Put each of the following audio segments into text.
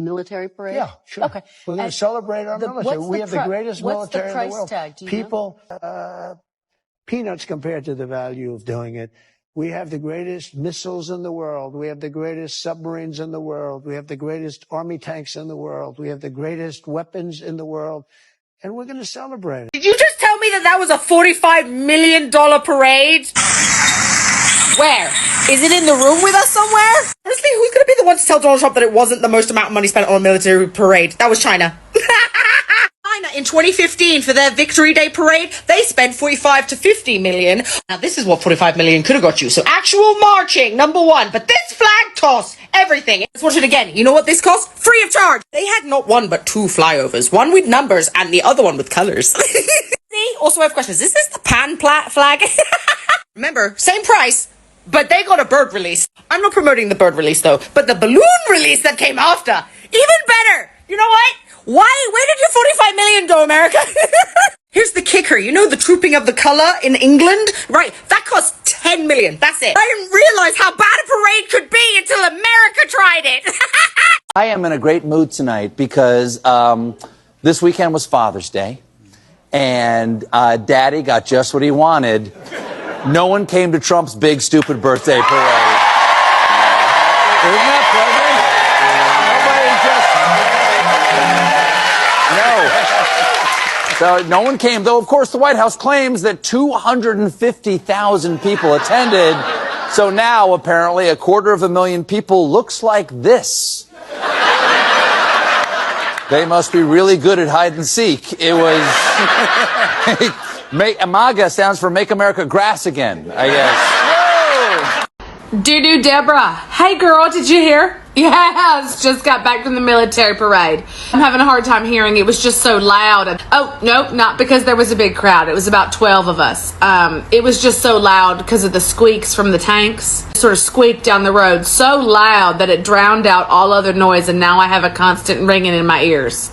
military parade? Yeah, sure. Okay. We're going to celebrate our military. We have the greatest military in the world. Tag? Do you People, peanuts compared to the value of doing it. We have the greatest missiles in the world. We have the greatest submarines in the world. We have the greatest army tanks in the world. We have the greatest weapons in the world. And we're going to celebrate it. Did you just tell me that that was a $45 million parade? Where? Is it in the room with us somewhere? Honestly, who's going to be the one to tell Donald Trump that it wasn't the most amount of money spent on a military parade? That was China. China in 2015 for their Victory Day parade, they spent 45 to 50 million. Now this is what 45 million could have got you. So actual marching, number one. But this flag toss, everything. Let's watch it again. You know what this cost? Free of charge. They had not one but two flyovers. One with numbers and the other one with colors. See? Also I have questions. Is this the pan flag? Remember, same price. But they got a bird release. I'm not promoting the bird release though, but the balloon release that came after, even better. You know what? Where did your 45 million go, America? Here's the kicker. You know the trooping of the color in England? Right, that cost 10 million. That's it. I didn't realize how bad a parade could be until America tried it. I am in a great mood tonight because this weekend was Father's Day, and Daddy got just what he wanted. No one came to Trump's big, stupid birthday parade. Isn't that pleasant? No. So no one came, though, of course, the White House claims that 250,000 people attended. So now, apparently, 250,000 people looks like this. They must be really good at hide and seek. It was... MAGA stands for Make America Grass Again, I guess. Doo-doo Deborah. Hey girl, did you hear? Yes, just got back from the military parade. I'm having a hard time hearing. It was just so loud. Oh, no, not because there was a big crowd. It was about 12 of us. It was just so loud because of the squeaks from the tanks. It sort of squeaked down the road so loud that it drowned out all other noise, and now I have a constant ringing in my ears.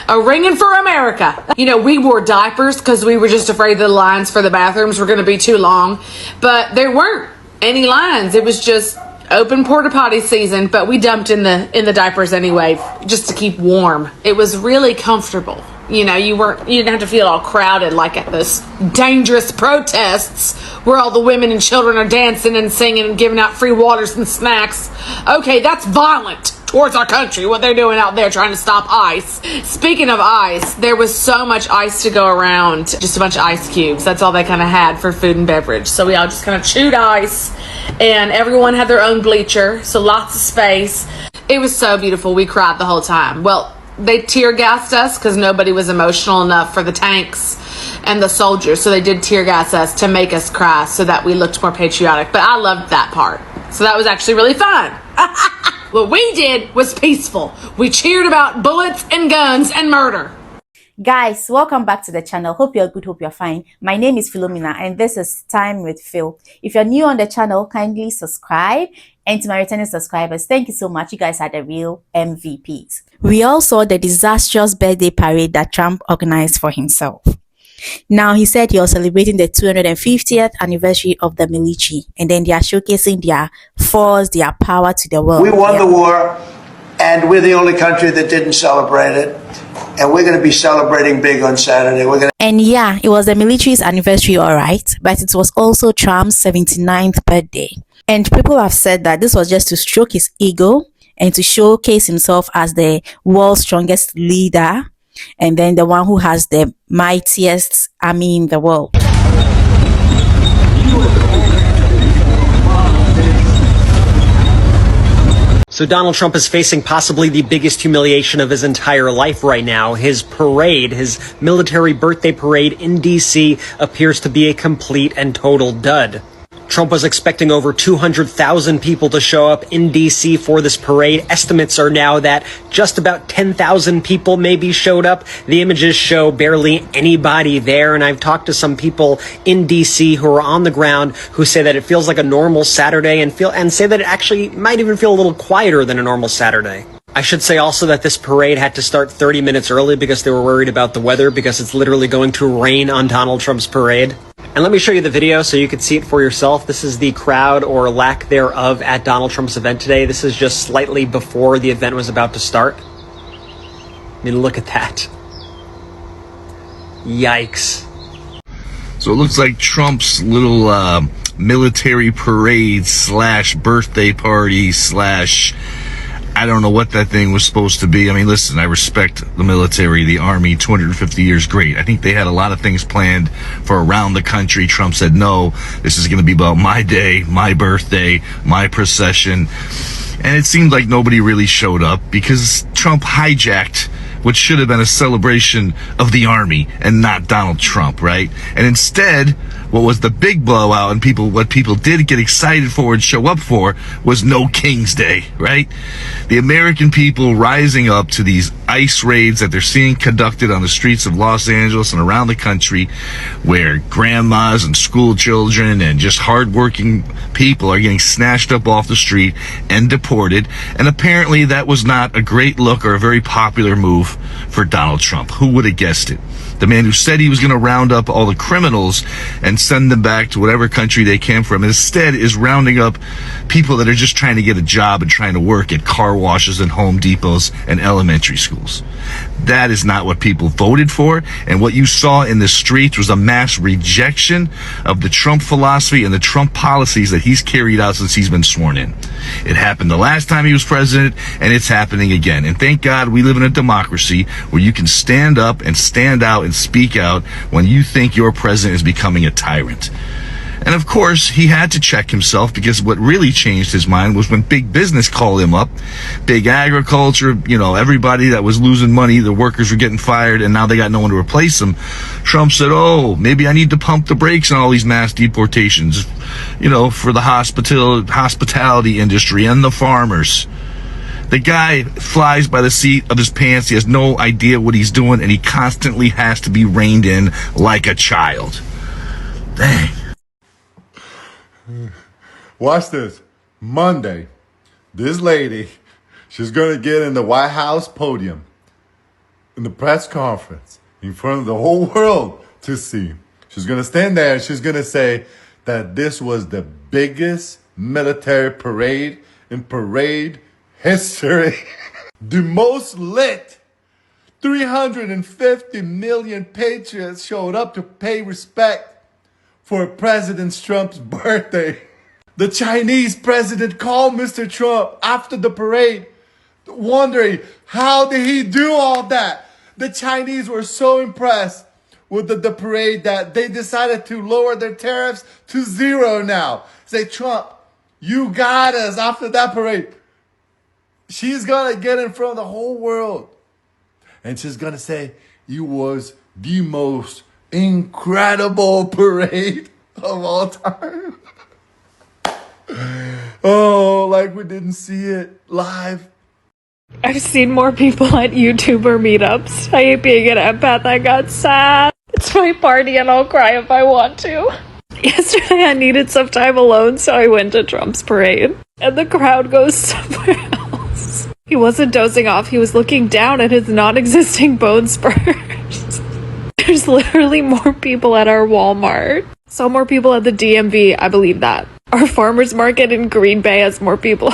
A ringing for America. You know, we wore diapers because we were just afraid the lines for the bathrooms were going to be too long. But there weren't any lines. It was just open porta potty season, but we dumped in the diapers anyway, just to keep warm. It was really comfortable. You know, you didn't have to feel all crowded like at those dangerous protests where all the women and children are dancing and singing and giving out free waters and snacks. Okay, that's violent towards our country, what they're doing out there trying to stop ICE. Speaking of ICE, there was so much ice to go around, just a bunch of ice cubes. That's all they kind of had for food and beverage. So we all just kind of chewed ice, and everyone had their own bleacher, so lots of space. It was so beautiful. We cried the whole time. Well, they tear gassed us because nobody was emotional enough for the tanks and the soldiers, so they did tear gas us to make us cry so that we looked more patriotic. But I loved that part, so that was actually really fun. What we did was peaceful. We cheered about bullets and guns and murder. Guys, welcome back to the channel. Hope you're good, hope you're fine. My name is Philomena and this is Time with Phil. If you're new on the channel, kindly subscribe. And to my returning subscribers, thank you so much. You guys are the real MVPs. We all saw the disastrous birthday parade that Trump organized for himself. Now, he said he was celebrating the 250th anniversary of the military, and then they are showcasing their force, their power to the world. We won the war, and we're the only country that didn't celebrate it. And we're going to be celebrating big on Saturday. And yeah, it was the military's anniversary, all right, but it was also Trump's 79th birthday. And people have said that this was just to stroke his ego and to showcase himself as the world's strongest leader, and then the one who has the mightiest army in the world. So Donald Trump is facing possibly the biggest humiliation of his entire life right now. His parade, his military birthday parade in D.C. appears to be a complete and total dud. Trump was expecting over 200,000 people to show up in D.C. for this parade. Estimates are now that just about 10,000 people maybe showed up. The images show barely anybody there, and I've talked to some people in D.C. who are on the ground who say that it feels like a normal Saturday and say that it actually might even feel a little quieter than a normal Saturday. I should say also that this parade had to start 30 minutes early because they were worried about the weather, because it's literally going to rain on Donald Trump's parade. And let me show you the video so you can see it for yourself. This is the crowd or lack thereof at Donald Trump's event today. This is just slightly before the event was about to start. I mean, look at that. Yikes. So it looks like Trump's little military parade / birthday party / I don't know what that thing was supposed to be. I mean, listen, I respect the military, the Army, 250 years, great. I think they had a lot of things planned for around the country. Trump said, no, this is going to be about my day, my birthday, my procession. And it seemed like nobody really showed up because Trump hijacked what should have been a celebration of the Army and not Donald Trump, right? And instead, what was the big blowout and what people did get excited for and show up for was no King's Day, right? The American people rising up to these ICE raids that they're seeing conducted on the streets of Los Angeles and around the country, where grandmas and school children and just hardworking people are getting snatched up off the street and deported. And apparently that was not a great look or a very popular move for Donald Trump. Who would have guessed it? The man who said he was going to round up all the criminals and send them back to whatever country they came from, instead is rounding up people that are just trying to get a job and trying to work at car washes and Home Depots and elementary schools. That is not what people voted for. And what you saw in the streets was a mass rejection of the Trump philosophy and the Trump policies that he's carried out since he's been sworn in. It happened the last time he was president, and it's happening again. And thank God we live in a democracy where you can stand up and stand out and speak out when you think your president is becoming a tyrant. And of course, he had to check himself, because what really changed his mind was when big business called him up, big agriculture, everybody that was losing money, the workers were getting fired, and now they got no one to replace them. Trump said, oh, maybe I need to pump the brakes on all these mass deportations, for the hospitality industry and the farmers. The guy flies by the seat of his pants. He has no idea what he's doing, and he constantly has to be reined in like a child. Dang. Watch this. Monday, this lady, she's going to get in the White House podium in the press conference in front of the whole world to see. She's going to stand there and she's going to say that this was the biggest military parade in parade history. The most lit. 350 million patriots showed up to pay respect for President Trump's birthday. The Chinese president called Mr. Trump after the parade, wondering, how did he do all that? The Chinese were so impressed with the parade that they decided to lower their tariffs to 0 now. Say, Trump, you got us after that parade. She's going to get in front of the whole world. And she's going to say, it was the most incredible parade of all time. Oh, like we didn't see it live. I've seen more people at YouTuber meetups. I hate being an empath. I got sad. It's my party and I'll cry if I want to. Yesterday I needed some time alone, so I went to Trump's parade. And the crowd goes somewhere else. He wasn't dozing off. He was looking down at his non-existing bone spurs. There's literally more people at our Walmart. So more people at the DMV, I believe that. Our farmer's market in Green Bay has more people.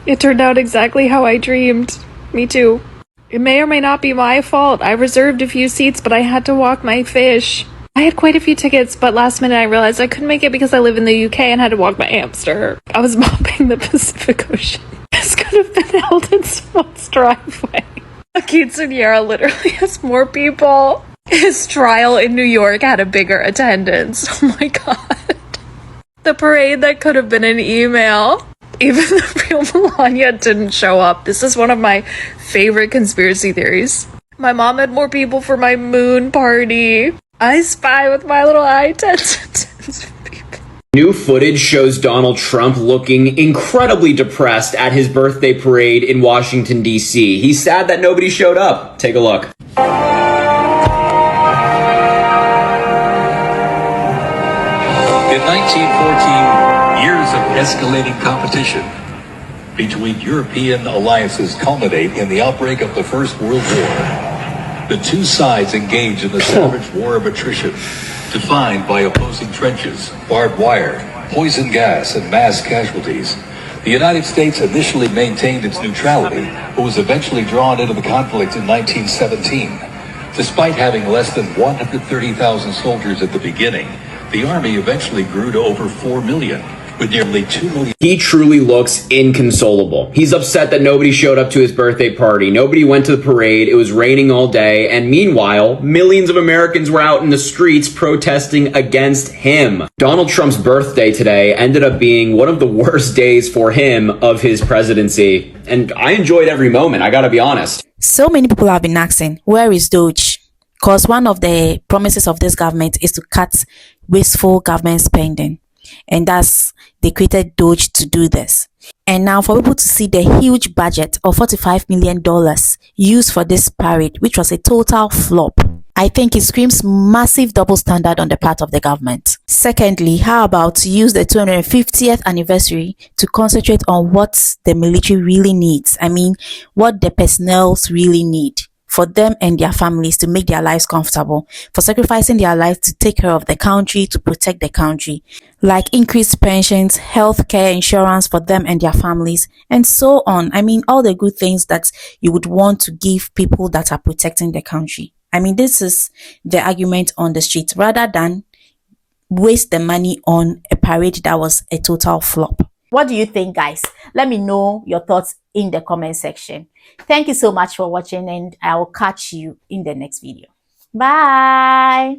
It turned out exactly how I dreamed. Me too. It may or may not be my fault. I reserved a few seats, but I had to walk my fish. I had quite a few tickets, but last minute I realized I couldn't make it because I live in the UK and had to walk my hamster. I was mopping the Pacific Ocean. This could have been held in someone's driveway. A quinceañera literally has more people. His trial in New York had a bigger attendance. Oh my god. The parade that could have been an email. Even the real Melania didn't show up. This is one of my favorite conspiracy theories. My mom had more people for my moon party. I spy with my little eye tens. New footage shows Donald Trump looking incredibly depressed at his birthday parade in Washington, D.C. He's sad that nobody showed up. Take a look. In 1914, years of escalating competition between European alliances culminate in the outbreak of the First World War. The two sides engage in the savage war of attrition. defined by opposing trenches, barbed wire, poison gas, and mass casualties. The United States initially maintained its neutrality, but was eventually drawn into the conflict in 1917. Despite having less than 130,000 soldiers at the beginning, the Army eventually grew to over 4 million, with nearly 2 million. He truly looks inconsolable. He's upset that nobody showed up to his birthday party. Nobody went to the parade. It was raining all day. And meanwhile, millions of Americans were out in the streets protesting against him. Donald Trump's birthday today ended up being one of the worst days for him of his presidency. And I enjoyed every moment, I gotta be honest. So many people have been asking, where is Doge? Because one of the promises of this government is to cut wasteful government spending. And they created Doge to do this. And now for people to see the huge budget of $45 million used for this parade, which was a total flop, I think it screams massive double standard on the part of the government. Secondly, how about to use the 250th anniversary to concentrate on what the military really needs? I mean, what the personnel really need for them and their families to make their lives comfortable, for sacrificing their lives to take care of the country, to protect the country, like increased pensions, healthcare insurance for them and their families, and so on. I mean, all the good things that you would want to give people that are protecting the country. I mean, this is the argument on the street, rather than waste the money on a parade that was a total flop. What do you think, guys? Let me know your thoughts in the comment section. Thank you so much for watching, and I will catch you in the next video. Bye.